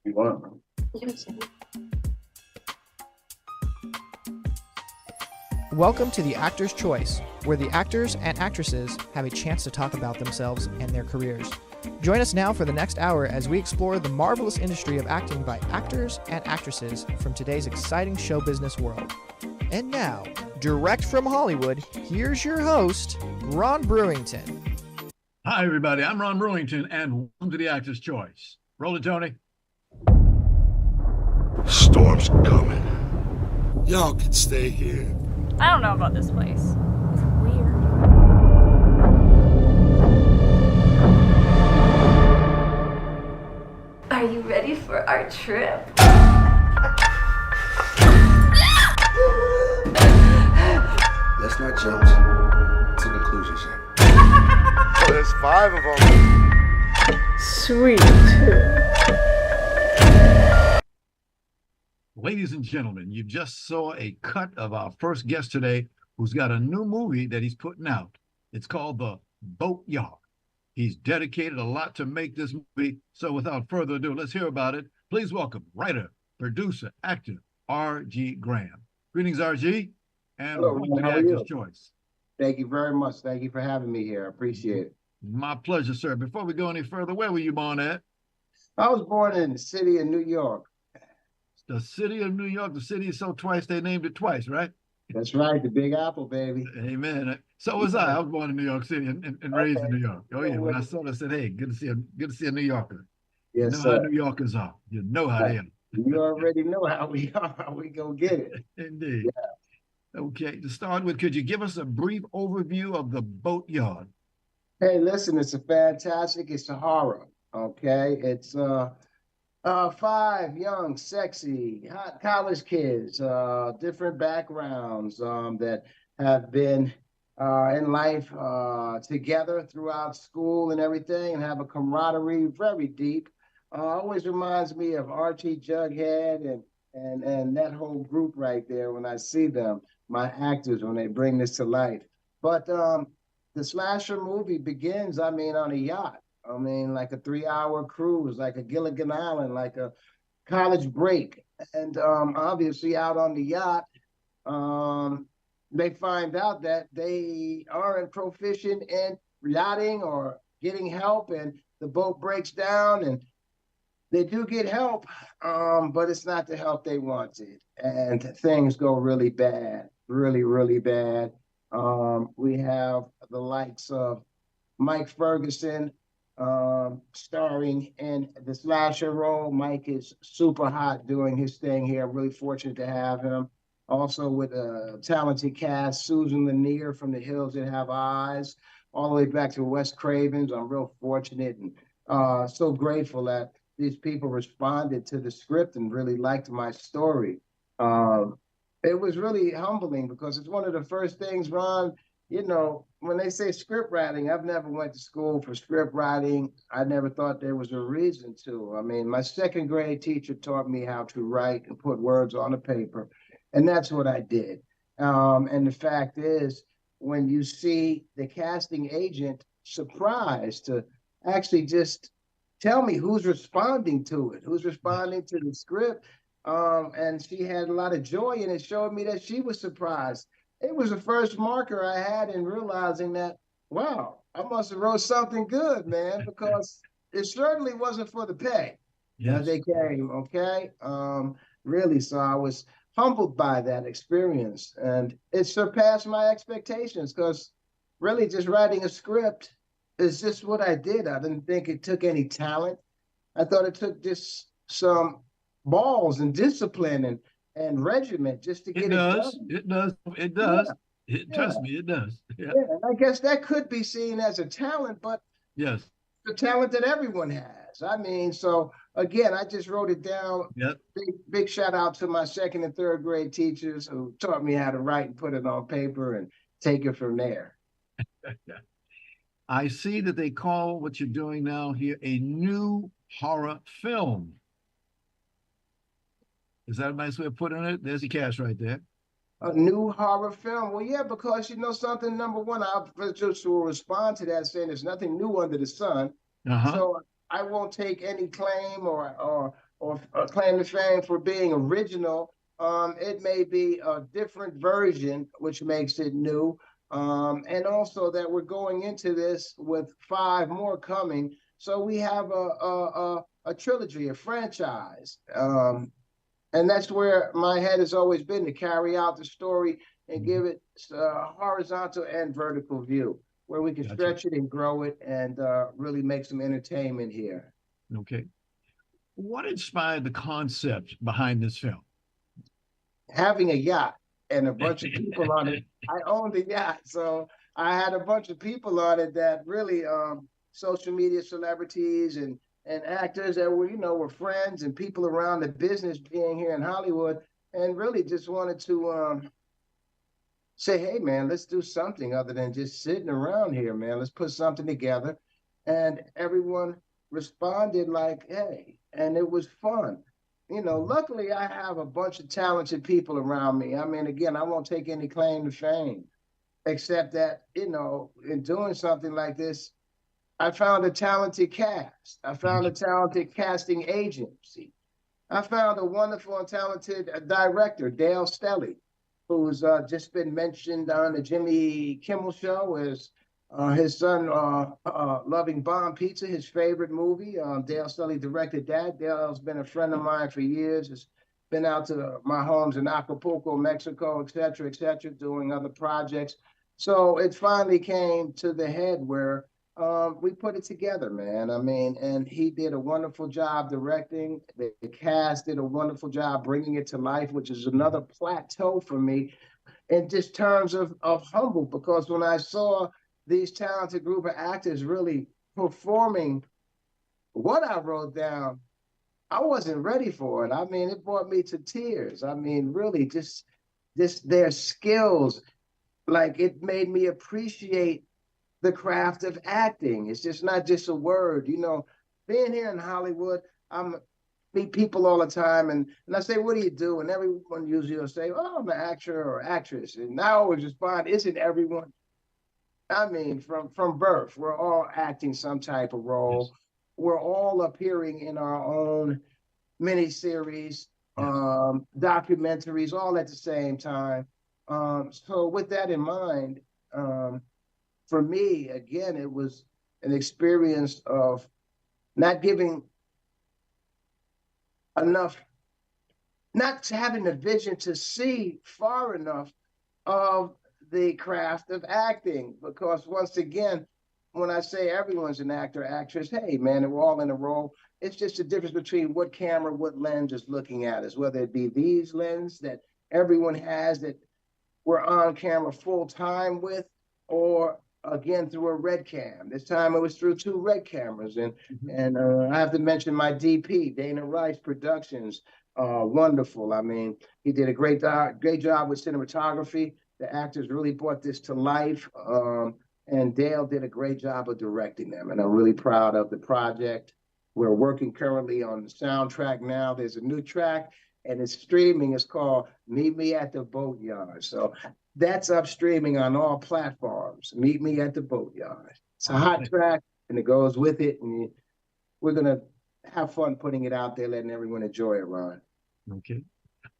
You want? Welcome to The Actor's Choice, where the actors and actresses have a chance to talk about themselves and their careers. Join us now for the next hour as we explore the marvelous industry of acting by actors and actresses from today's exciting show business world. And now, direct from Hollywood, here's your host, Ron Brewington. Hi, everybody. I'm Ron Brewington, and welcome to The Actor's Choice. Roll it, Tony. Storm's coming. Y'all can stay here. I don't know about this place. It's weird. Are you ready for our trip? Let's not jump to conclusions yet. Oh, there's 5 of them. Sweet. Ladies and gentlemen, you just saw a cut of our first guest today who's got a new movie that he's putting out. It's called The Boatyard. He's dedicated a lot to make this movie. So without further ado, let's hear about it. Please welcome writer, producer, actor, R.G. Graham. Greetings, R.G. And Hello, welcome to The how are Actor's you? Choice. Thank you very much. Thank you for having me here. I appreciate it. My pleasure, sir. Before we go any further, where were you born at? I was born in the city of New York. The city of New York. The city is so twice, they named it twice, right? That's right, the Big Apple, baby. Amen. So was I. I was born in New York City and raised in New York. Oh yeah. When I saw it, I said, "Hey, good to see a New Yorker." Yes, You know sir. how New Yorkers are. You know how they are. You already know how we are. How we gonna get it? Indeed. Okay. To start with, could you give us a brief overview of The Boatyard? Hey, listen, it's a horror. Okay, it's 5 young, sexy, hot college kids, different backgrounds that have been in life together throughout school and everything, and have a camaraderie very deep. Always reminds me of Archie, Jughead, and that whole group right there when I see them, my actors, when they bring this to life. But the slasher movie begins, on a yacht. Like a 3-hour cruise, like a Gilligan Island, like a college break. And obviously out on the yacht, they find out that they aren't proficient in yachting or getting help, and the boat breaks down, and they do get help, but it's not the help they wanted. And things go really bad, really, really bad. We have the likes of Mike Ferguson, starring in the slasher role. Mike is super hot doing his thing here. I'm really fortunate to have him. Also with a talented cast, Susan Lanier from The Hills That Have Eyes, all the way back to Wes Cravens. I'm real fortunate and so grateful that these people responded to the script and really liked my story. It was really humbling because it's one of the first things, Ron, when they say script writing, I've never went to school for script writing. I never thought there was a reason to. My second grade teacher taught me how to write and put words on a paper, and that's what I did. And the fact is, when you see the casting agent surprised to actually just tell me who's responding to it, who's responding to the script, and she had a lot of joy, and it showed me that she was surprised. It was the first marker I had in realizing that, wow, I must have wrote something good, man, because it certainly wasn't for the pay. Yes. They came, okay? Really, so I was humbled by that experience, and it surpassed my expectations because really just writing a script is just what I did. I didn't think it took any talent. I thought it took just some balls and discipline and regiment just to get it done. It does. Trust me, it does. Yeah, and I guess that could be seen as a talent, but Yes. the talent that everyone has. So again, I just wrote it down. Yep. Big shout out to my second and third grade teachers who taught me how to write and put it on paper and take it from there. I see that they call what you're doing now here a new horror film. Is that a nice way of putting it? There's the cash right there. A new horror film. Well, yeah, because you know something, number one, I just will respond to that saying there's nothing new under the sun. So I won't take any claim or or claim to fame for being original. It may be a different version, which makes it new. And also that we're going into this with 5 more coming. So we have a trilogy, a franchise. And that's where my head has always been, to carry out the story and give it a horizontal and vertical view where we can stretch it and grow it and really make some entertainment here. Okay. What inspired the concept behind this film? Having a yacht and a bunch of people on it. I owned the yacht, so I had a bunch of people on it that really social media celebrities and actors that were friends and people around the business being here in Hollywood, and really just wanted to say, hey man, let's do something other than just sitting around here, man. Let's put something together. And everyone responded like, hey, and it was fun. Luckily I have a bunch of talented people around me. I mean, again, I won't take any claim to fame, except that, in doing something like this, I found a talented cast. I found a talented casting agency. I found a wonderful and talented director, Dale Stelly, who's just been mentioned on the Jimmy Kimmel Show as his son loving Bomb Pizza, his favorite movie. Dale Stelly directed that. Dale's been a friend of mine for years. Has been out to my homes in Acapulco, Mexico, et cetera, doing other projects. So it finally came to the head where we put it together, man. I mean, and he did a wonderful job directing. The cast did a wonderful job bringing it to life, which is another plateau for me in just terms of humble, because when I saw these talented group of actors really performing what I wrote down, I wasn't ready for it. I mean, it brought me to tears. I mean, really just their skills, like it made me appreciate the craft of acting. It's just not just a word, being here in Hollywood, I'm meet people all the time and I say, what do you do? And everyone usually will say, oh, I'm an actor or actress. And I always respond, isn't everyone? I mean, from birth, we're all acting some type of role. Yes. We're all appearing in our own miniseries, documentaries, all at the same time. So with that in mind, for me, again, it was an experience of not giving enough, not having the vision to see far enough of the craft of acting. Because once again, when I say everyone's an actor, actress, hey, man, we're all in a role. It's just the difference between what camera, what lens is looking at us, whether it be these lenses that everyone has that we're on camera full time with, or again through a red cam. This time it was through 2 red cameras, and I have to mention my DP, Dana Rice Productions. Wonderful. I mean, he did a great job with cinematography. The actors really brought this to life, and Dale did a great job of directing them. And I'm really proud of the project. We're working currently on the soundtrack now. There's a new track, and it's streaming. It's called "Meet Me at the Boatyard." So that's up streaming on all platforms. Meet Me at the Boatyard. It's a hot track, and it goes with it. And we're going to have fun putting it out there, letting everyone enjoy it, Ron. Okay.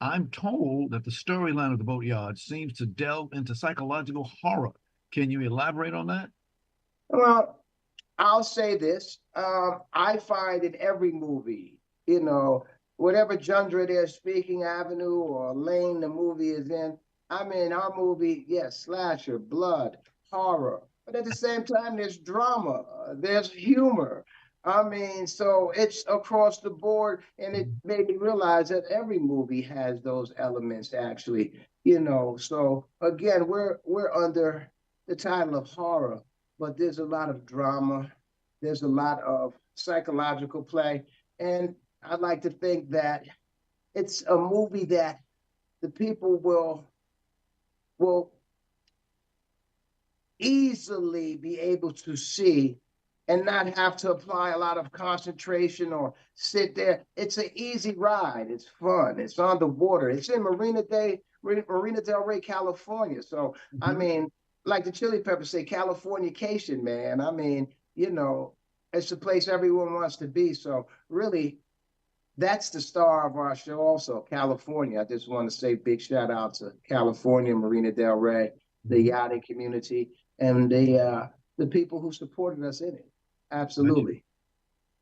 I'm told that the storyline of the Boatyard seems to delve into psychological horror. Can you elaborate on that? Well, I'll say this. I find in every movie, whatever genre they're speaking, avenue or lane the movie is in, I mean, our movie, yes, slasher, blood, horror, but at the same time, there's drama, there's humor. I mean, so it's across the board, and it made me realize that every movie has those elements, actually, So again, we're under the title of horror, but there's a lot of drama, there's a lot of psychological play, and I'd like to think that it's a movie that the people will easily be able to see and not have to apply a lot of concentration or sit there. It's an easy ride. It's fun. It's on the water. It's in Marina Del Rey, California. So, I mean, like the Chili Peppers say, Californication, man. I mean, it's a place everyone wants to be. So really, that's the star of our show also, California. I just want to say big shout out to California, Marina Del Rey, the yachting community, and the people who supported us in it. Got you. Absolutely.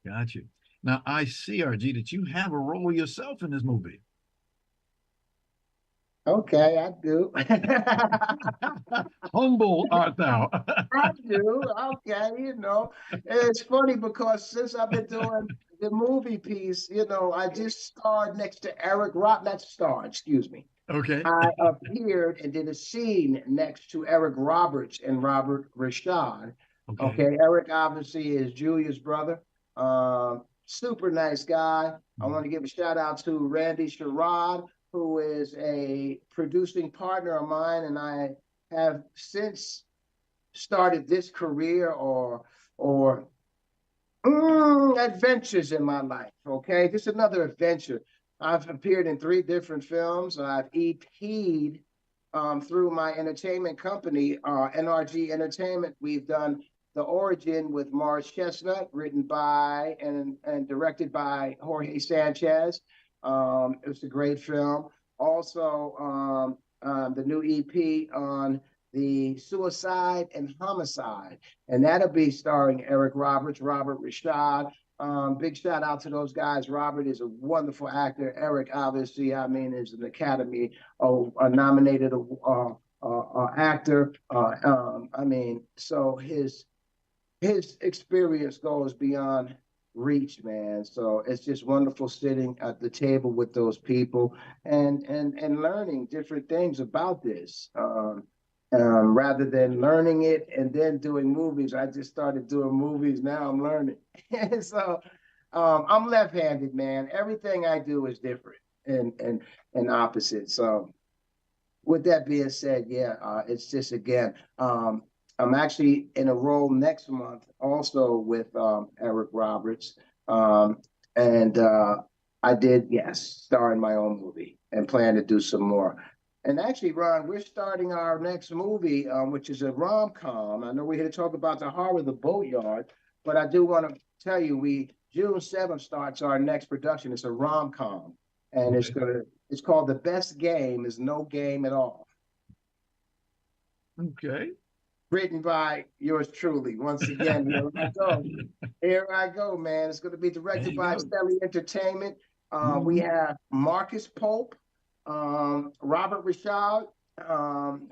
Got you. Now, I see, RG, that you have a role yourself in this movie. Okay, I do. Humble art thou. I do. Okay, it's funny because since I've been doing the movie piece, I just starred next to Eric Rock, not starred, excuse me. Okay. I appeared and did a scene next to Eric Roberts and Robert Rashad. Okay. Okay, Eric obviously is Julia's brother. Super nice guy. I want to give a shout out to Randy Sherrod, who is a producing partner of mine, and I have since started this career or adventures in my life. Okay, just another adventure. I've appeared in 3 different films. I've EP'd through my entertainment company, NRG Entertainment. We've done The Origin with Morris Chestnut, written by and directed by Jorge Sanchez. It was a great film. Also, the new EP on the Suicide and Homicide, and that'll be starring Eric Roberts, Robert Rashad. Big shout out to those guys. Robert is a wonderful actor. Eric, obviously, is an Academy nominated actor. So his experience goes beyond reach, man. So it's just wonderful sitting at the table with those people and learning different things about this. Rather than learning it and then doing movies, I just started doing movies. Now I'm learning. And so I'm left-handed, man. Everything I do is different and opposite. So with that being said, it's just again, I'm actually in a role next month also with Eric Roberts. And I did, yes, star in my own movie and plan to do some more. And actually, Ron, we're starting our next movie, which is a rom-com. I know we're here to talk about the horror, The Boatyard, but I do want to tell you, June 7th starts our next production. It's a rom-com, and it's called The Best Game Is No Game at All. Okay. Written by yours truly. Once again, here I go. Here I go, man. It's going to be directed by Stelly Entertainment. We have Marcus Pope, Robert Rashad,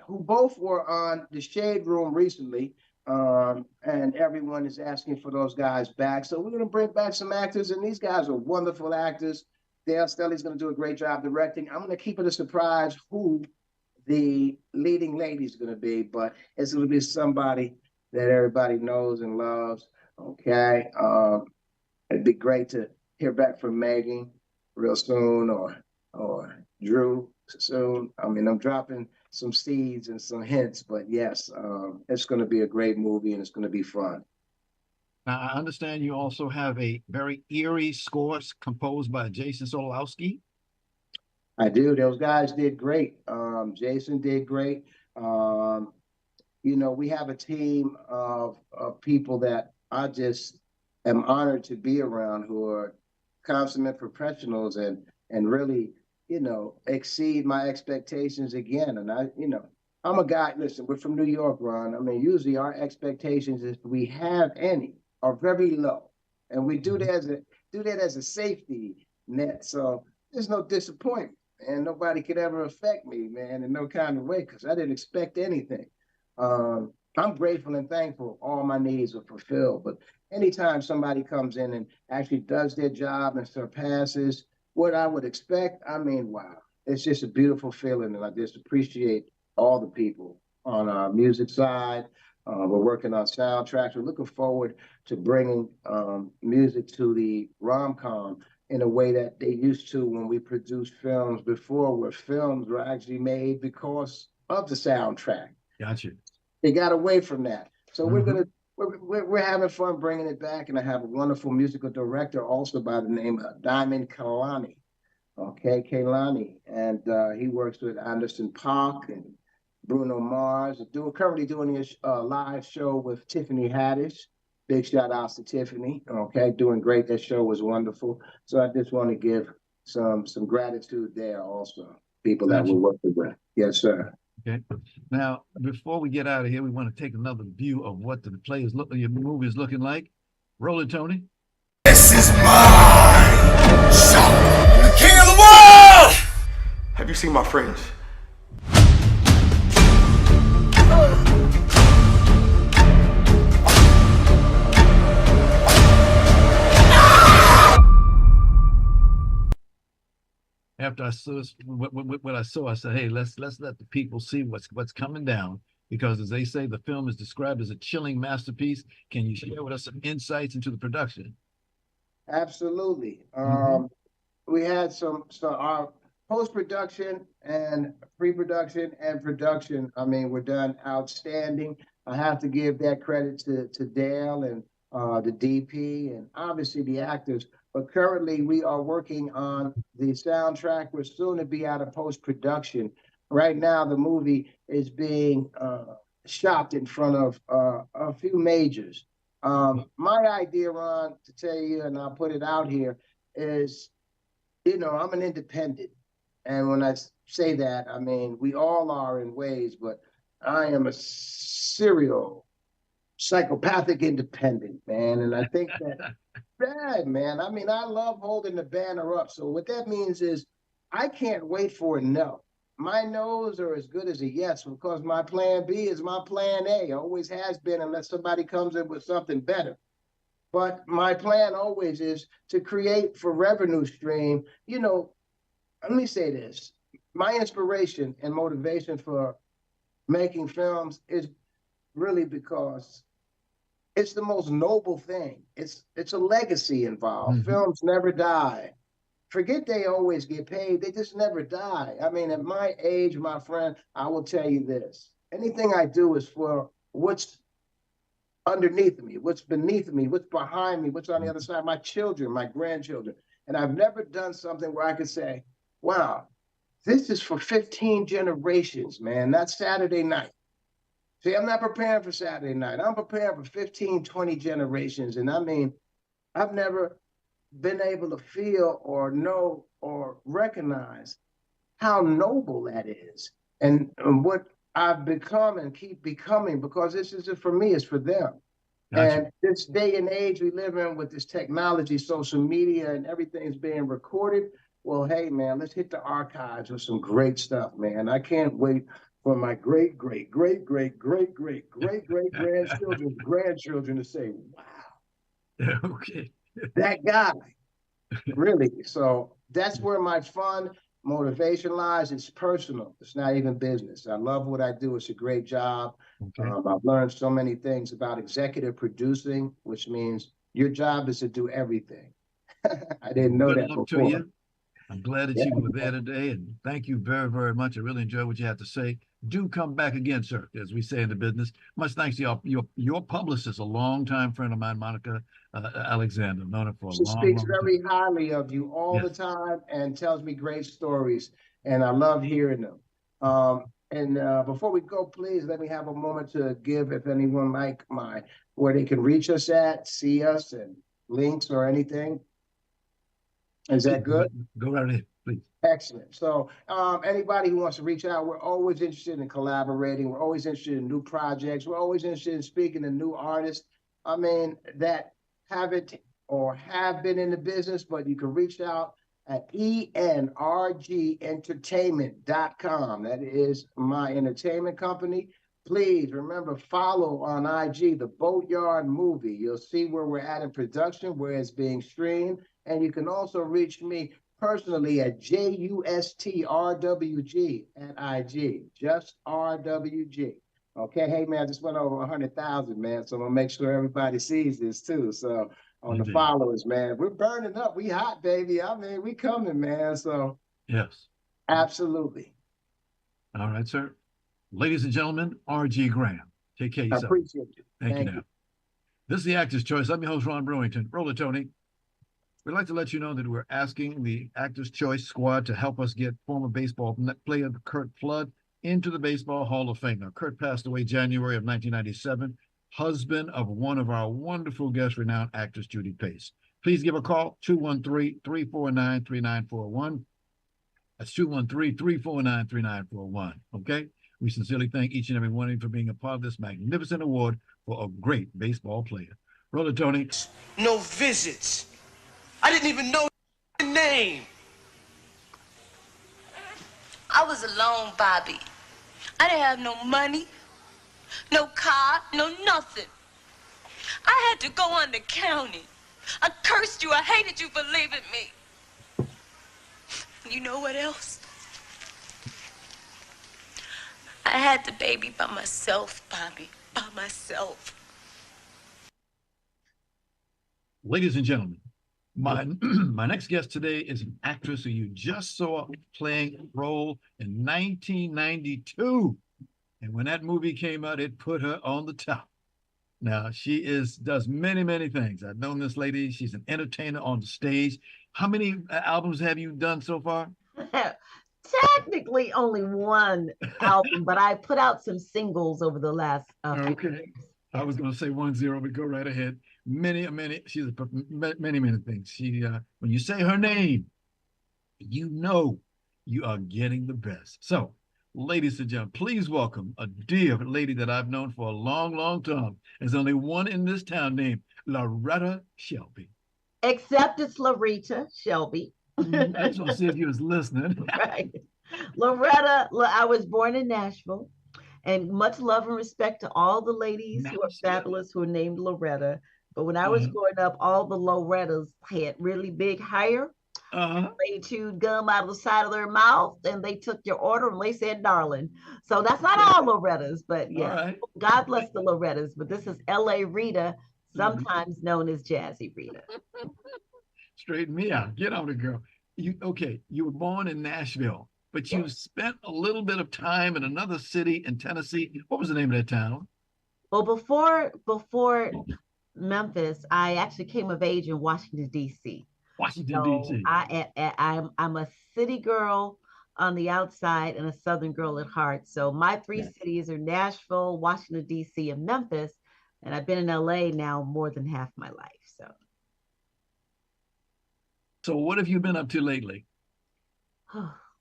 who both were on The Shade Room recently, and everyone is asking for those guys back. So we're going to bring back some actors, and these guys are wonderful actors. Dale Stelly's going to do a great job directing. I'm going to keep it a surprise who the leading lady is going to be, but it's going to be somebody that everybody knows and loves. Okay. It'd be great to hear back from Megan real soon or Drew soon. I'm dropping some seeds and some hints, but yes, it's going to be a great movie and it's going to be fun. Now, I understand you also have a very eerie score composed by Jason Solowski. I do. Those guys did great. Jason did great. We have a team of people that I just am honored to be around, who are consummate professionals and really, exceed my expectations again. And I'm a guy, listen, we're from New York, Ron. Usually our expectations, if we have any, are very low. And we do that as a safety net. So there's no disappointment. And nobody could ever affect me, man, in no kind of way, because I didn't expect anything. I'm grateful and thankful all my needs are fulfilled. But anytime somebody comes in and actually does their job and surpasses what I would expect, wow. It's just a beautiful feeling, and I just appreciate all the people on our music side. We're working on soundtracks. We're looking forward to bringing music to the rom-com in a way that they used to when we produced films before, where films were actually made because of the soundtrack. Gotcha. They got away from that. So we're having fun bringing it back, and I have a wonderful musical director also by the name of Diamond Kalani. Okay, Kalani, and he works with Anderson .Paak and Bruno Mars. Currently doing his live show with Tiffany Haddish. Big shout outs to Tiffany. Okay, doing great. That show was wonderful. So I just want to give some gratitude there also. People that we're working with. Yes, sir. Okay. Now, before we get out of here, we want to take another view of what the your movie is looking like. Roll it, Tony. This is mine! Son, the king of the world! Have you seen my friends? After I saw what I saw, I said, "Hey, let's let the people see what's coming down." Because, as they say, the film is described as a chilling masterpiece. Can you share with us some insights into the production? Absolutely. We had some our post-production and pre-production and production. I mean, we're done outstanding. I have to give that credit to Dale and the DP and obviously the actors. But currently, we are working on the soundtrack. We're soon to be out of post-production. Right now, the movie is being shot in front of a few majors. My idea, Ron, to tell you, and I'll put it out here, is, I'm an independent. And when I say that, I mean, we all are in ways, but I am a serial psychopathic independent, man. And I think that bad, man. I mean, I love holding the banner up. So what that means is I can't wait for a no. My no's are as good as a yes because my plan B is my plan A. Always has been unless somebody comes in with something better. But my plan always is to create for revenue stream. Let me say this. My inspiration and motivation for making films is really because it's the most noble thing. It's a legacy involved. Films never die. Forget they always get paid. They just never die. I mean, at my age, my friend, I will tell you this. Anything I do is for what's underneath me, what's beneath me, what's behind me, what's on the other side, my children, my grandchildren. And I've never done something where I could say, wow, this is for 15 generations, man. That's Saturday night. See, I'm not preparing for Saturday night. I'm preparing for 15, 20 generations. And I mean, I've never been able to feel or know or recognize how noble that is and what I've become and keep becoming, because this isn't for me, it's for them. Gotcha. And this day and age we live in with this technology, social media, and everything's being recorded. Well, hey, man, let's hit the archives with some great stuff, man. I can't wait for my great grandchildren's grandchildren to say, wow, okay, that guy, really. So that's where my fun motivation lies. It's personal. It's not even business. I love what I do. It's a great job. Okay. I've learned so many things about executive producing, which means your job is to do everything. I didn't know that before. To you. I'm glad that you were there today, and thank you very, very much. I really enjoyed what you had to say. Do come back again, sir, as we say in the business. Much thanks to your publicist, a longtime friend of mine, Monica Alexander. Known her for a long time. She speaks very highly of you all the time and tells me great stories, and I love hearing them. And before we go, please let me have a moment to give, if anyone like where they can reach us at, see us, and links or anything. Is that good? Go right ahead, please. Excellent. So anybody who wants to reach out, we're always interested in collaborating. We're always interested in new projects. We're always interested in speaking to new artists. I mean, that haven't or have been in the business, but you can reach out at enrgentertainment.com. That is my entertainment company. Please remember, follow on IG, The Boatyard Movie. You'll see where we're at in production, where it's being streamed. And you can also reach me personally at JUSTRWG at IG, just RWG. Okay, hey man, I just went over 100,000, man. So I'm gonna make sure everybody sees this too. So on the followers, man, we're burning up. We hot, baby. I mean, we coming, man. So yes, absolutely. All right, sir. Ladies and gentlemen, R.G. Graham. Take care of yourself. I appreciate you. Thank you. Now. This is the Actor's Choice. I'm your host, Ron Brewington. Roll it, Tony. We'd like to let you know that we're asking the Actors Choice Squad to help us get former baseball player Curt Flood into the Baseball Hall of Fame. Now, Curt passed away January of 1997. husband of one of our wonderful guest, renowned actress, Judy Pace. Please give a call, 213-349-3941. That's 213-349-3941. Okay? We sincerely thank each and every one of you for being a part of this magnificent award for a great baseball player. Roll it, Tony. No visits. I didn't even know your name. I was alone, Bobby. I didn't have no money, no car, no nothing. I had to go on the county. I cursed you. I hated you for leaving me. You know what else? I had the baby by myself, Bobby, by myself. Ladies and gentlemen, my next guest today is an actress who you just saw playing a role in 1992. And when that movie came out, it put her on the top. Now, she does many, many things. I've known this lady. She's an entertainer on the stage. How many albums have you done so far? Technically only one album, but I put out some singles over the last few years. I was going to say 1-0, but go right ahead. Many, she's many things. She, when you say her name, you know you are getting the best. So, ladies and gentlemen, please welcome a dear lady that I've known for a long, long time. There's only one in this town named LaRita Shelby. Except it's LaRita Shelby. I just want to see if you was listening. Right. LaRita, I was born in Nashville, and much love and respect to all the ladies who are fabulous who are named LaRita. But when I was growing up, all the Lorettas had really big hair. They chewed gum out of the side of their mouth, and they took your order and they said, darling. So that's not all Lorettas, but yeah, God bless the Lorettas. But this is L.A. Rita, sometimes known as Jazzy Rita. Straighten me out. Get on it, girl. You were born in Nashville, but you spent a little bit of time in another city in Tennessee. What was the name of that town? Well, before Memphis, I actually came of age in Washington, D.C. D.C. I'm a city girl on the outside and a Southern girl at heart. So my three cities are Nashville, Washington, D.C., and Memphis. And I've been in L.A. now more than half my life. So what have you been up to lately?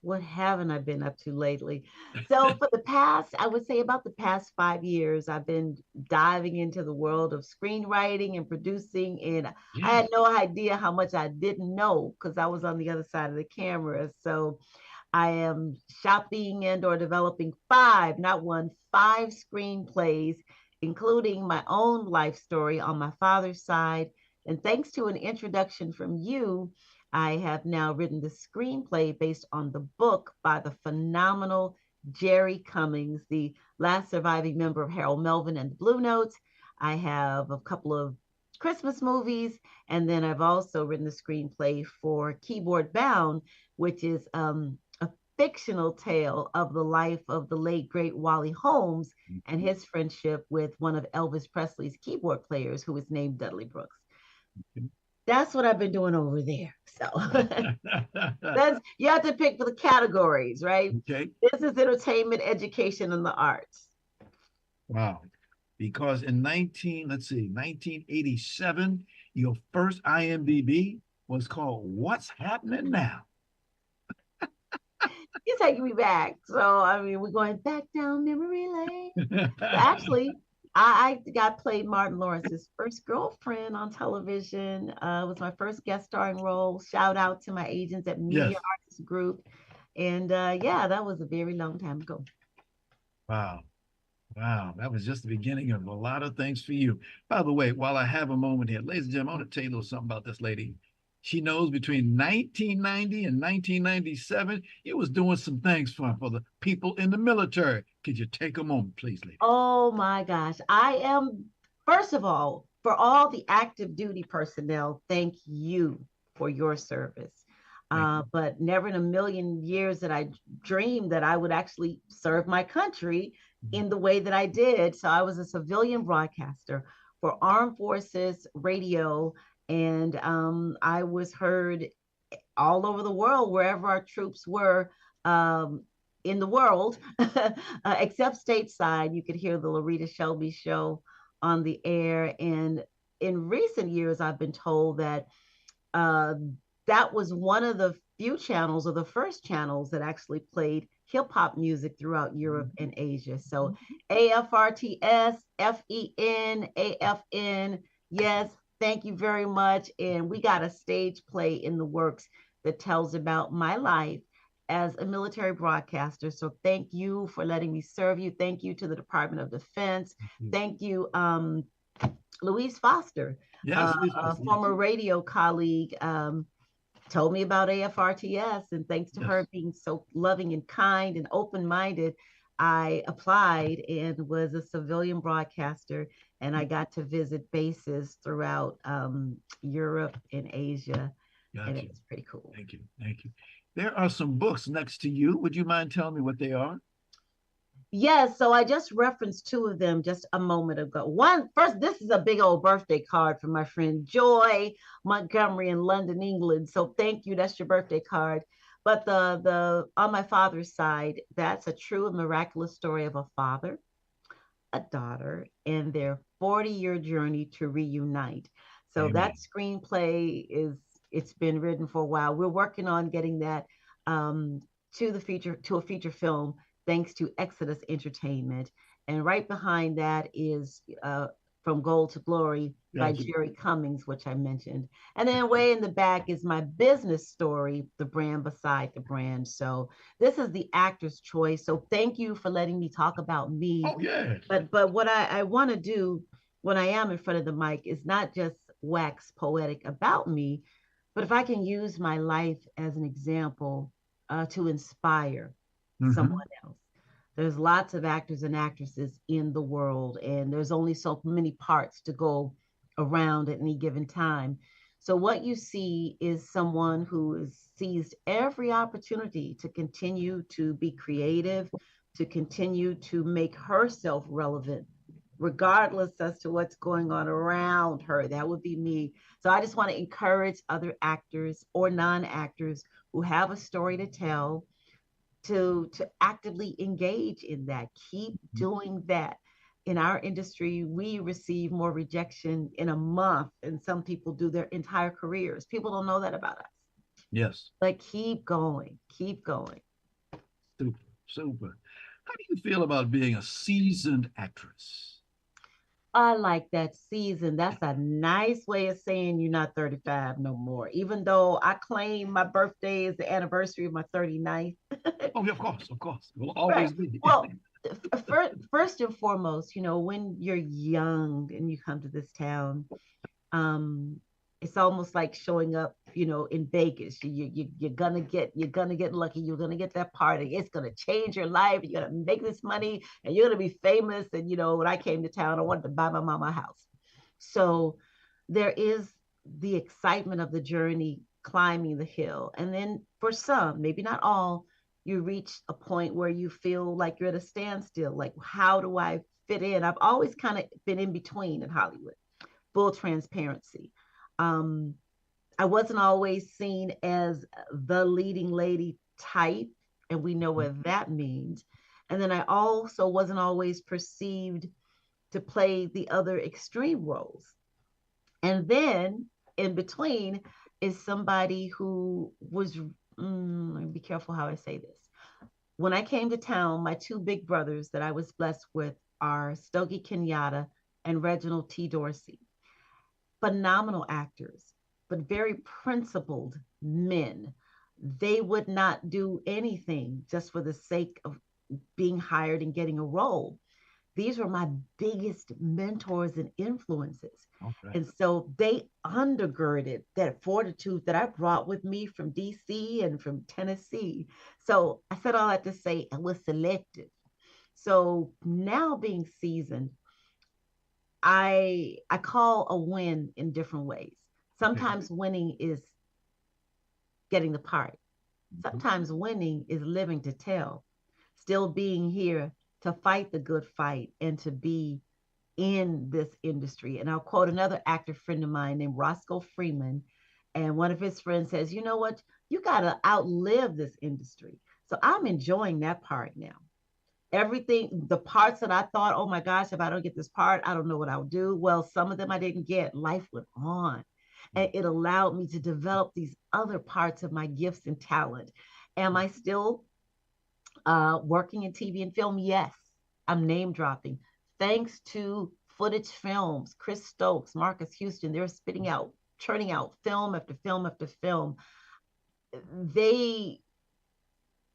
What haven't I been up to lately? So for the past, I would say about the past 5 years, I've been diving into the world of screenwriting and producing. And I had no idea how much I didn't know because I was on the other side of the camera. So I am shopping and or developing 5 screenplays, including my own life story on my father's side. And thanks to an introduction from you, I have now written the screenplay based on the book by the phenomenal Jerry Cummings, the last surviving member of Harold Melvin and the Blue Notes. I have a couple of Christmas movies, and then I've also written the screenplay for Keyboard Bound, which is a fictional tale of the life of the late, great Wally Holmes and his friendship with one of Elvis Presley's keyboard players, who was named Dudley Brooks. That's what I've been doing over there. So you have to pick for the categories, right? Okay. Business, entertainment, education, and the arts. Wow. Because in 1987, your first IMDb was called What's Happening Now? You're taking me back. So, I mean, we're going back down memory lane. Actually, I played Martin Lawrence's first girlfriend on television. It was my first guest starring role. Shout out to my agents at Media Artists Group. And that was a very long time ago. Wow. That was just the beginning of a lot of things for you. By the way, while I have a moment here, ladies and gentlemen, I want to tell you a little something about this lady. She knows between 1990 and 1997, you was doing some things for the people in the military. Could you take a moment, please, lady? Oh, my gosh. I am, first of all, for all the active duty personnel, thank you for your service. But never in a million years that I dreamed that I would actually serve my country in the way that I did. So I was a civilian broadcaster for Armed Forces Radio, and I was heard all over the world, wherever our troops were in the world, except stateside. You could hear the LaRita Shelby show on the air. And in recent years, I've been told that uh, that was one of the few channels or the first channels that actually played hip hop music throughout Europe and Asia. So AFRTS, FEN, AFN, yes, thank you very much. And we got a stage play in the works that tells about my life as a military broadcaster. So thank you for letting me serve you. Thank you to the Department of Defense. Thank you, Louise Foster, Yes, a former radio colleague, told me about AFRTS, and thanks to her being so loving and kind and open-minded, I applied and was a civilian broadcaster, and I got to visit bases throughout Europe and Asia, and it was pretty cool. Thank you. Thank you. There are some books next to you. Would you mind telling me what they are? Yes, so I just referenced two of them just a moment ago. One, first, this is a big old birthday card from my friend Joy Montgomery in London, England. So thank you. That's your birthday card. But the on my father's side, that's a true and miraculous story of a father, a daughter, and their 40-year journey to reunite. So Amen. that screenplay it's been written for a while. We're working on getting that to a feature film thanks to Exodus Entertainment. And right behind that is From Gold to Glory by Jerry Cummings, which I mentioned. And then way in the back is my business story, The Brand Beside the Brand. So this is the actor's choice. So thank you for letting me talk about me. Oh, yeah. But what I want to do when I am in front of the mic is not just wax poetic about me, but if I can use my life as an example to inspire someone else. There's lots of actors and actresses in the world, and there's only so many parts to go around at any given time. So what you see is someone who has seized every opportunity to continue to be creative, to continue to make herself relevant, regardless as to what's going on around her. That would be me. So I just want to encourage other actors or non-actors who have a story to tell to actively engage in that. Keep doing that. In our industry, we receive more rejection in a month than some people do their entire careers. People don't know that about us. Yes. But keep going. Keep going. Super, super. How do you feel about being a seasoned actress? I like that season. That's a nice way of saying you're not 35 no more. Even though I claim my birthday is the anniversary of my 39th. Oh, yeah, of course, of course. It will always be. Well, first and foremost, when you're young and you come to this town, it's almost like showing up, in Vegas. You're gonna get lucky. You're gonna get that party. It's gonna change your life. You're gonna make this money, and you're gonna be famous. And when I came to town, I wanted to buy my mama a house. So there is the excitement of the journey, climbing the hill, and then for some, maybe not all, you reach a point where you feel like you're at a standstill. Like, how do I fit in? I've always kind of been in between in Hollywood. Full transparency. I wasn't always seen as the leading lady type, and we know what that means. And then I also wasn't always perceived to play the other extreme roles. And then in between is somebody who was, be careful how I say this. When I came to town, my two big brothers that I was blessed with are Stogie Kenyatta and Reginald T. Dorsey. Phenomenal actors, but very principled men. They would not do anything just for the sake of being hired and getting a role. These were my biggest mentors and influences. Okay. And so they undergirded that fortitude that I brought with me from DC and from Tennessee. So I said all that to say I was selective. So now being seasoned, I call a win in different ways. Sometimes winning is getting the part. Sometimes winning is living to tell, still being here to fight the good fight and to be in this industry. And I'll quote another actor friend of mine named Roscoe Freeman. And one of his friends says, you know what? You got to outlive this industry. So I'm enjoying that part now. everything, the parts that I thought, oh my gosh, if I don't get this part, I don't know what I'll do. Well, some of them I didn't get. Life went on. And it allowed me to develop these other parts of my gifts and talent. Am I still working in TV and film? Yes, I'm name dropping. Thanks to Footage Films, Chris Stokes, Marcus Houston, they're spitting out, churning out film after film after film. They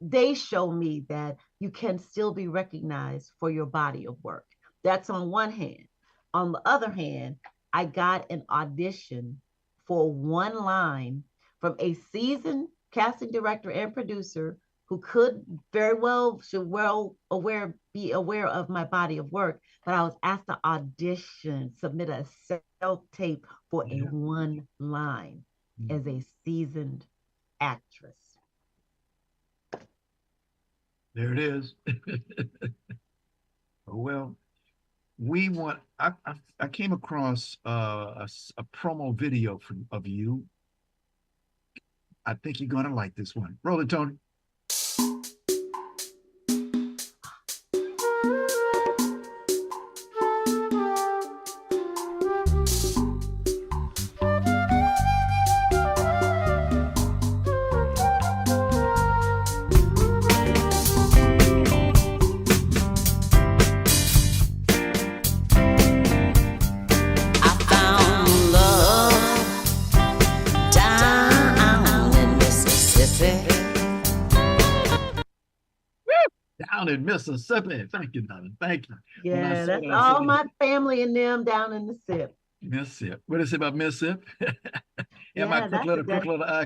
they show me that you can still be recognized for your body of work. That's on one hand. On the other hand, I got an audition for one line from a seasoned casting director and producer who could very well should well aware be aware of my body of work, but I was asked to audition, submit a self tape for a one line as a seasoned actress. There it is. Well, I came across a promo video of you. I think you're gonna like this one. Roll it, Tony. Down in Mississippi. Thank you, darling. Thank you. Yeah, that's all my family and them down in the SIP. Mississippi. What is it about Mississippi? Yeah, my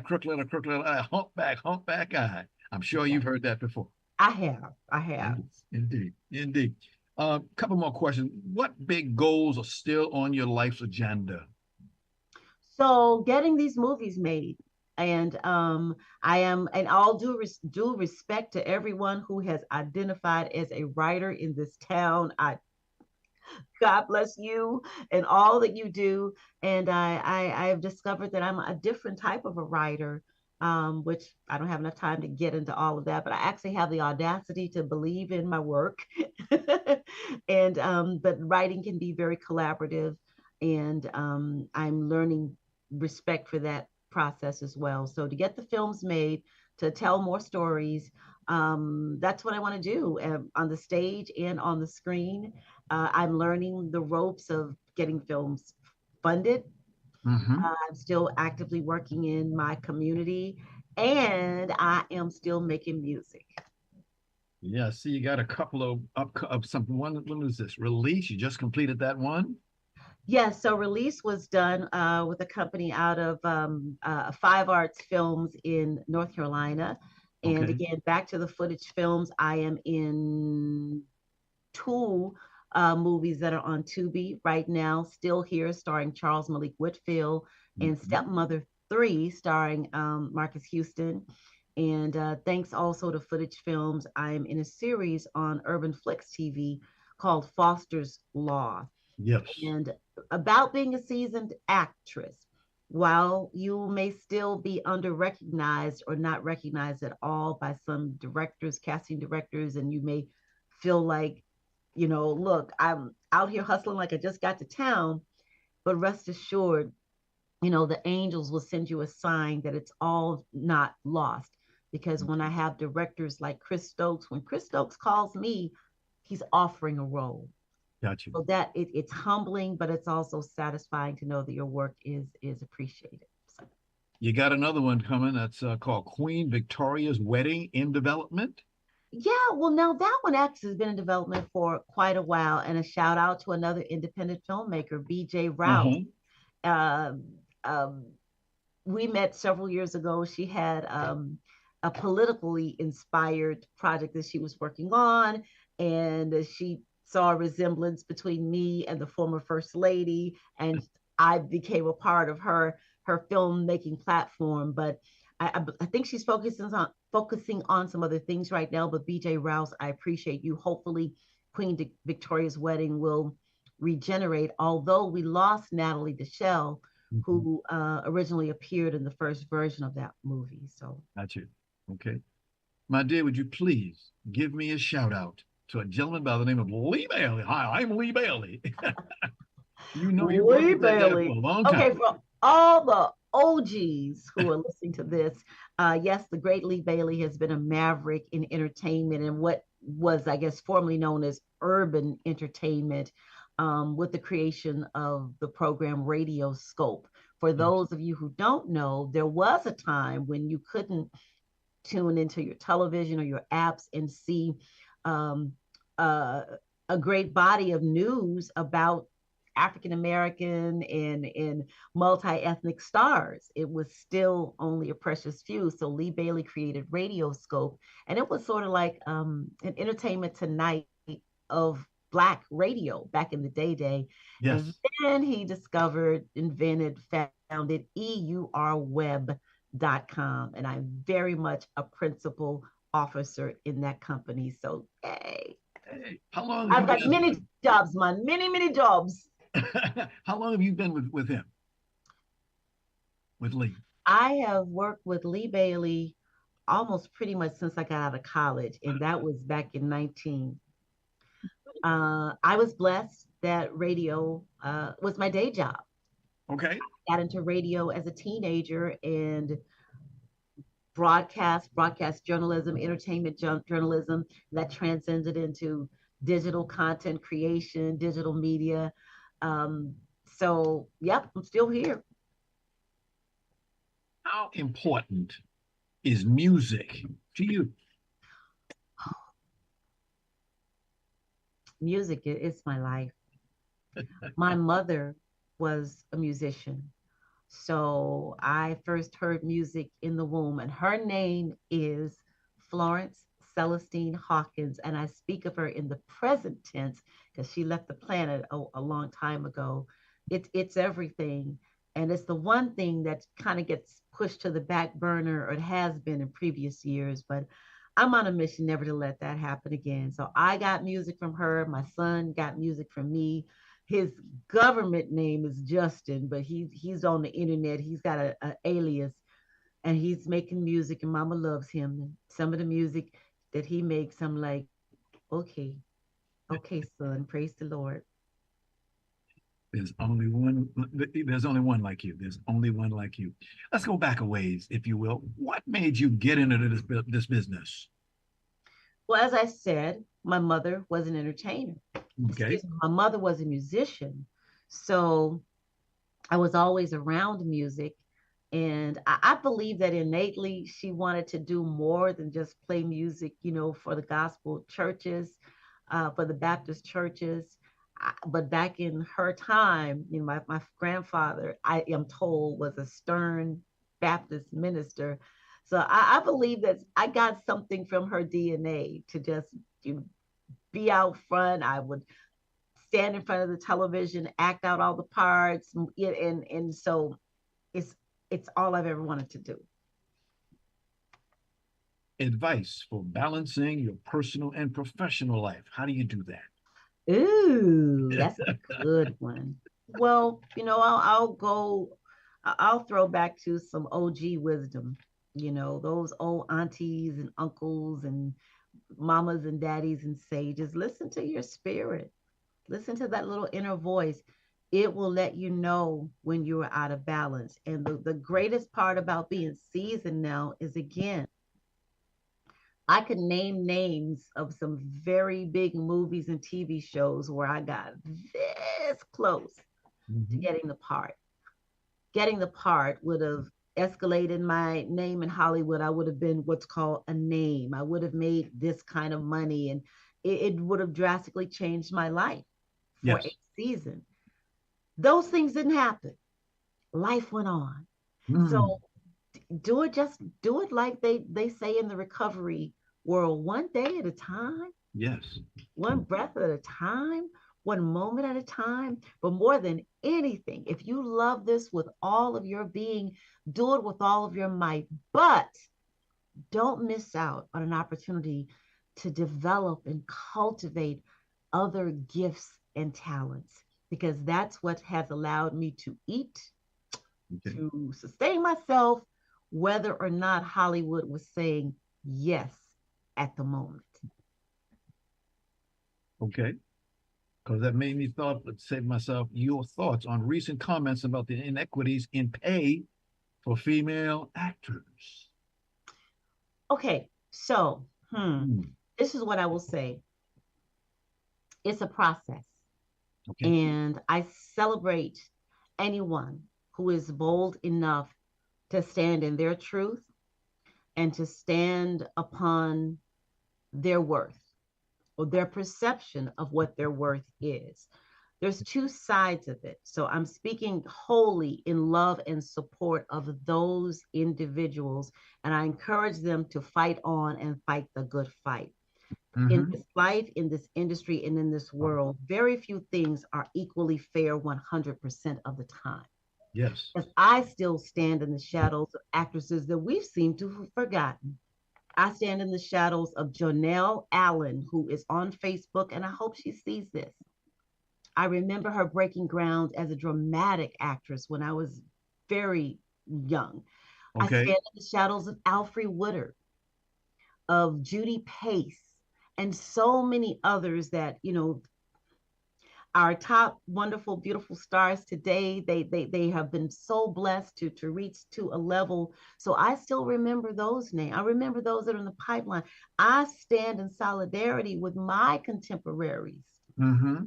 crook little eye, humpback eye. I'm sure you've heard that before. I have. Indeed, indeed. Couple more questions. What big goals are still on your life's agenda? So getting these movies made. And I am, and all due respect to everyone who has identified as a writer in this town. God bless you and all that you do. And I have discovered that I'm a different type of a writer, which I don't have enough time to get into all of that, but I actually have the audacity to believe in my work. And but writing can be very collaborative, and I'm learning respect for that process as well. So to get the films made, to tell more stories, that's what I want to do on the stage and on the screen. I'm learning the ropes of getting films funded. I'm still actively working in my community, and I am still making music. Yeah, see, you got a couple of something. One, when was this release? You just completed that one? Yes, so Release was done with a company out of Five Arts Films in North Carolina. And Okay. again, back to the Footage Films, I am in two movies that are on Tubi right now, Still Here, starring Charles Malik Whitfield, and Stepmother 3, starring Marcus Houston. And thanks also to Footage Films, I'm in a series on Urban Flicks TV called Foster's Law. Yes. And about being a seasoned actress, while you may still be under recognized or not recognized at all by some directors, casting directors, and you may feel like, look, I'm out here hustling like I just got to town, but rest assured, the angels will send you a sign that it's all not lost. Because when I have directors like Chris Stokes, when Chris Stokes calls me, he's offering a role. Got you. So that it's humbling, but it's also satisfying to know that your work is appreciated. So. You got another one coming that's called Queen Victoria's Wedding, in development. Yeah, well, now that one actually has been in development for quite a while, and a shout out to another independent filmmaker, BJ Rouse. We met several years ago. She had a politically inspired project that she was working on, and she saw a resemblance between me and the former First Lady, and I became a part of her filmmaking platform. But I think she's focusing on some other things right now. But BJ Rouse, I appreciate you. Hopefully, Queen Victoria's Wedding will regenerate. Although we lost Natalie Deshelle, who originally appeared in the first version of that movie. So got you. Okay, my dear, would you please give me a shout out to a gentleman by the name of Lee Bailey. Hi, I'm Lee Bailey. You know, you worked Lee with that dad for Bailey. a long Okay, time. for all the OGs who are listening to this, yes, the great Lee Bailey has been a maverick in entertainment and what was, I guess, formerly known as urban entertainment, with the creation of the program Radio Scope. For Yes. those of you who don't know, there was a time when you couldn't tune into your television or your apps and see um, uh, a great body of news about African American and multi-ethnic stars. It was still only a precious few. So Lee Bailey created Radio Scope, and it was sort of like an Entertainment Tonight of Black radio back in the day. And Yes. then he discovered, invented, founded EURweb.com. And I'm very much a principal officer in that company. So, hey, How long have I've you got many been? jobs, man, many jobs. How long have you been with him, with Lee? I have worked with Lee Bailey almost pretty much since I got out of college, and that was back in 19. I was blessed that radio was my day job. Okay. Got into radio as a teenager and broadcast journalism, entertainment journalism that transcended into digital content creation, digital media. So, yep, I'm still here. How important is music to you? Music is my life. My mother was a musician. So I first heard music in the womb, and her name is Florence Celestine Hawkins. And I speak of her in the present tense because she left the planet a long time ago. It's everything. And it's the one thing that kind of gets pushed to the back burner, or it has been in previous years. But I'm on a mission never to let that happen again. So I got music from her. My son got music from me. His government name is Justin, but he's on the internet. He's got a alias, and he's making music, and Mama loves him. And some of the music that he makes, I'm like, okay, okay, son, praise the Lord. There's only one. There's only one like you. There's only one like you. Let's go back a ways, if you will. What made you get into this business? Well, as I said, my mother was an entertainer. Okay. Excuse me, my mother was a musician. So I was always around music. And I believe that innately she wanted to do more than just play music, for the gospel churches, for the Baptist churches. But back in her time, my grandfather, I am told, was a stern Baptist minister. So I believe that I got something from her DNA to just be out front. I would stand in front of the television, act out all the parts, and so it's all I've ever wanted to do. Advice for balancing your personal and professional life. How do you do that? Ooh, that's a good one. Well, I'll throw back to some OG wisdom, those old aunties and uncles and mamas and daddies and sages. Listen to your spirit. Listen to that little inner voice. It will let you know when you are out of balance. And the greatest part about being seasoned now is, again, I could name names of some very big movies and TV shows where I got this close to getting the part. Getting the part would have escalated my name in Hollywood. I would have been what's called a name. I would have made this kind of money, and it would have drastically changed my life for a season. Those things didn't happen. Life went on. So do it like they say in the recovery world, one day at a time. Yes. One breath at a time, one moment at a time. But more than anything, if you love this with all of your being, do it with all of your might. But don't miss out on an opportunity to develop and cultivate other gifts and talents, because that's what has allowed me to eat, to sustain myself, whether or not Hollywood was saying yes at the moment. Okay. Because that made me say to myself, your thoughts on recent comments about the inequities in pay for female actors. Okay, so Hmm. this is what I will say. It's a process. Okay. And I celebrate anyone who is bold enough to stand in their truth and to stand upon their worth or their perception of what their worth is. There's two sides of it. So I'm speaking wholly in love and support of those individuals. And I encourage them to fight on and fight the good fight. In Mm-hmm. this life, in this industry, and in this world, very few things are equally fair 100% of the time. Yes. As I still stand in the shadows of actresses that we've seemed to have forgotten. I stand in the shadows of Jonelle Allen, who is on Facebook, and I hope she sees this. I remember her breaking ground as a dramatic actress when I was very young. I stand Okay. in the shadows of Alfre Woodard, of Judy Pace, and so many others that, our top wonderful, beautiful stars today, they have been so blessed to reach to a level. So I still remember those names. I remember those that are in the pipeline. I stand in solidarity with my contemporaries. Mm-hmm.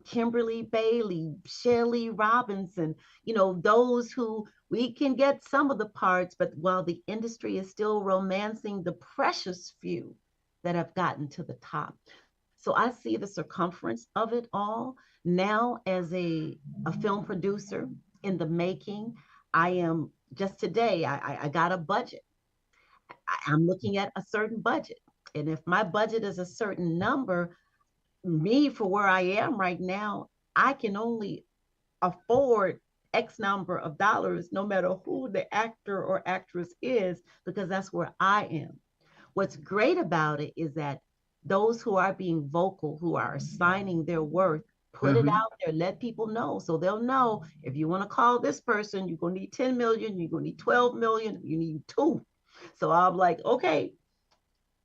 Kimberly Bailey, Shelley Robinson, those who we can get some of the parts, but while the industry is still romancing the precious few that have gotten to the top. So I see the circumference of it all. Now, as a film producer in the making, I am just today, I got a budget. I'm looking at a certain budget. And if my budget is a certain number, me for where I am right now, I can only afford X number of dollars, no matter who the actor or actress is, because that's where I am. What's great about it is that those who are being vocal, who are assigning their worth, put it Mm-hmm. out there, let people know. So they'll know if you want to call this person, you're going to need 10 million, you're going to need 12 million, you need two. So I'm like, okay,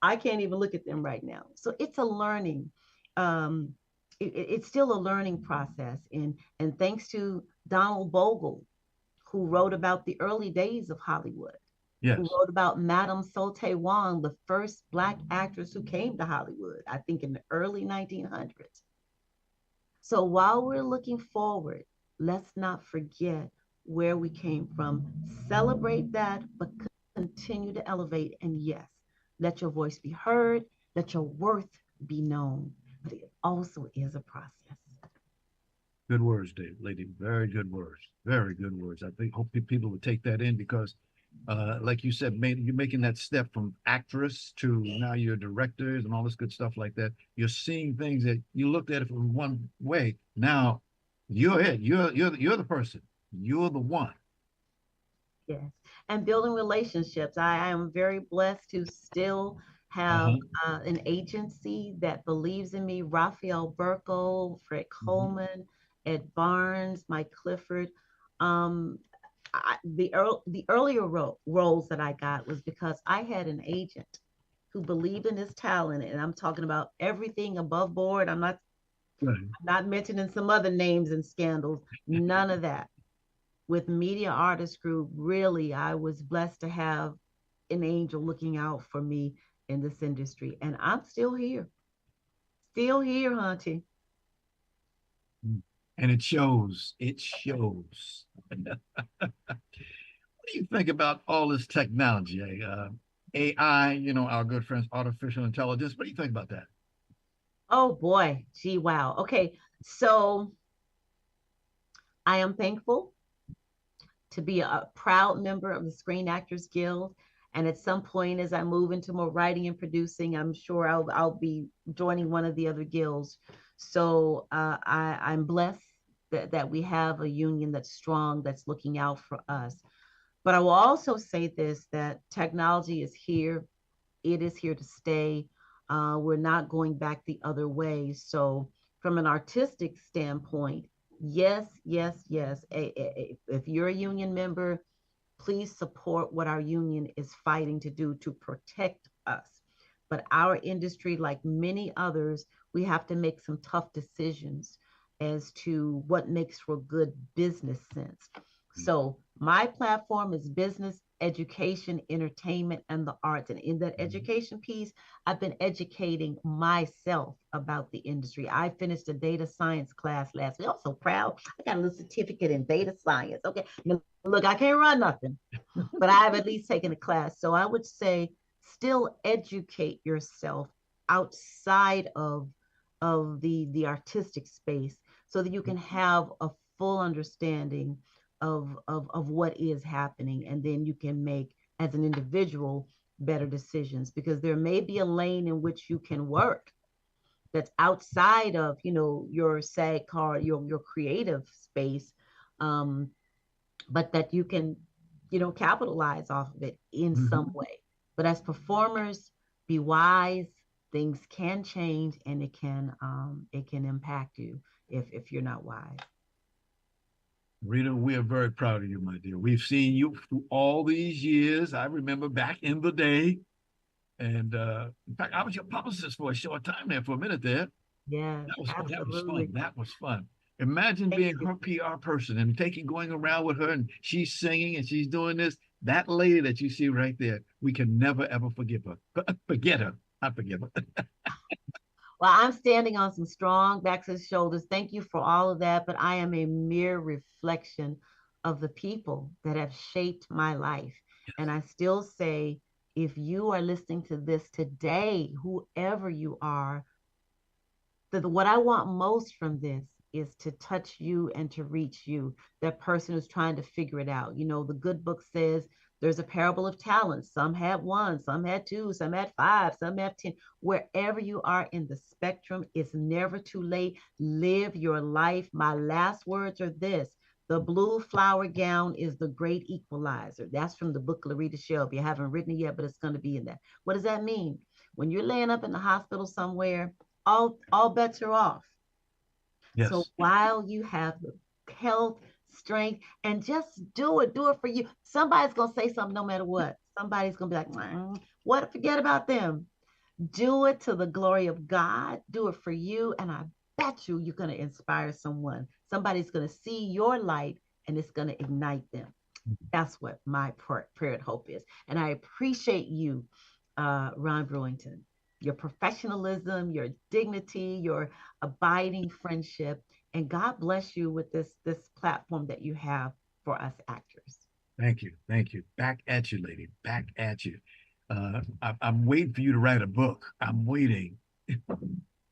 I can't even look at them right now. So it's a learning. Um, it's still a learning process. And thanks to Donald Bogle, who wrote about the early days of Hollywood, who Yes. wrote about Madame Sote Wong, the first Black actress who came to Hollywood, I think in the early 1900s. So while we're looking forward, let's not forget where we came from. Celebrate that, but continue to elevate. And yes, let your voice be heard, let your worth be known. But it also is a process. Good words, Dave, lady. Very good words. Very good words. I think hope people would take that in because, like you said, you're making that step from actress to now you're directors and all this good stuff like that. You're seeing things that you looked at it from one way. Now you're it. You're the person. You're the one. Yes. And building relationships. I am very blessed to still have Uh-huh. an agency that believes in me. Raphael Burko, Fred Mhm. Coleman, Ed Barnes, Mike Clifford. Um, the earlier roles that I got was because I had an agent who believed in his talent, and I'm talking about everything above board. Right. I'm not mentioning some other names and scandals. None of that. With Media Artist Group, really, I was blessed to have an angel looking out for me in this industry. And I'm still here. Still here, Hunty. And it shows. It shows. What do you think about all this technology? AI, our good friends, artificial intelligence. What do you think about that? Oh boy. Gee, wow. Okay. So I am thankful to be a proud member of the Screen Actors Guild. And at some point, as I move into more writing and producing, I'm sure I'll be joining one of the other guilds. So I'm blessed that we have a union that's strong, that's looking out for us. But I will also say this, that technology is here. It is here to stay. We're not going back the other way. So, from an artistic standpoint, yes, yes, yes. If you're a union member, please support what our union is fighting to do to protect us. But our industry, like many others, we have to make some tough decisions as to what makes for good business sense. So my platform is business, education, entertainment, and the arts. And in that education piece, I've been educating myself about the industry. I finished a data science class last week. I'm so proud. I got a little certificate in data science. Okay. Now, look, I can't run nothing, but I've at least taken a class. So I would say still educate yourself outside of the artistic space so that you can have a full understanding of what is happening, and then you can make as an individual better decisions, because there may be a lane in which you can work that's outside of your SAG card, your creative space, but that you can capitalize off of it in some way. But as performers, be wise. Things can change, and it can impact you if you're not wise. Rita, we are very proud of you, my dear. We've seen you through all these years. I remember back in the day. And in fact, I was your publicist for a short time there, for a minute there. Yeah, absolutely. That was fun. That was fun. Imagine being her PR person and going around with her, and she's singing and she's doing this. That lady that you see right there, we can never, ever forgive her. Forget her. I forgive her. Well, I'm standing on some strong backs and shoulders. Thank you for all of that. But I am a mere reflection of the people that have shaped my life. Yes. And I still say, if you are listening to this today, whoever you are, what I want most from this is to touch you and to reach you, that person who's trying to figure it out. The good book says there's a parable of talents. Some had one, some had two, some had five, some have 10. Wherever you are in the spectrum, it's never too late. Live your life. My last words are this: the blue flower gown is the great equalizer. That's from the book LaRita Shelby. I haven't written it yet, but it's going to be in that. What does that mean? When you're laying up in the hospital somewhere, all bets are off. Yes. So while you have the health, strength, and just do it for you. Somebody's going to say something no matter what. Somebody's going to be like, what? Forget about them. Do it to the glory of God. Do it for you. And I bet you're going to inspire someone. Somebody's going to see your light, and it's going to ignite them. That's what my prayer and hope is. And I appreciate you, Ron Brewington, your professionalism, your dignity, your abiding friendship. And God bless you with this platform that you have for us actors. Thank you. Thank you. Back at you, lady. Back at you. I'm waiting for you to write a book. I'm waiting.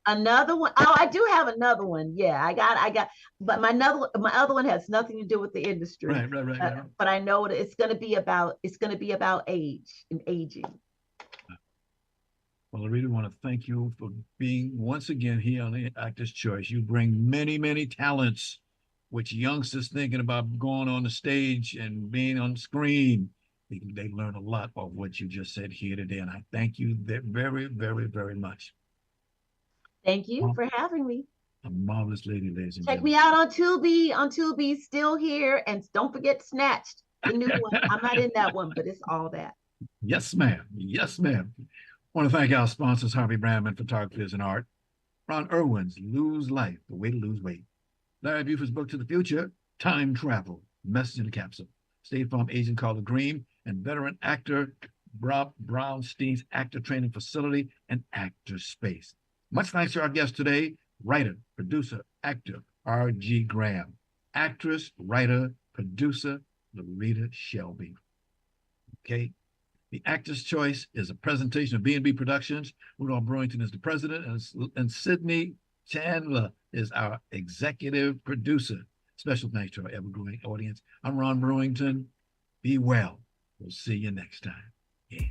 Another one. Oh, I do have another one. Yeah, I got, but my other one has nothing to do with the industry. Right. But I know it's going to be about age and aging. Well, I really want to thank you for being once again here on the Actor's Choice. You bring many, many talents, which youngsters thinking about going on the stage and being on screen. They learn a lot of what you just said here today. And I thank you very, very, very much. Thank you for having me. A marvelous lady, ladies and gentlemen. Check me out on Tubi, still here. And don't forget Snatched, the new one. I'm not in that one, but it's all that. Yes, ma'am. Yes, ma'am. I want to thank our sponsors, Harvey Brandman Photographers and Art, Ron Irwin's Lose Life, The Way to Lose Weight, Larry Buford's book To the Future, Time Travel, Message in a Capsule, State Farm agent Carla Green, and veteran actor Rob Brownstein's Actor Training Facility and Actor Space. Much thanks to our guest today, writer, producer, actor, R.G. Graham, actress, writer, producer, LaRita Shelby. Okay. The Actor's Choice is a presentation of B&B Productions. Rudolph Brewington is the president, and Sydney Chandler is our executive producer. Special thanks to our ever-growing audience. I'm Ron Brewington. Be well. We'll see you next time. Yeah.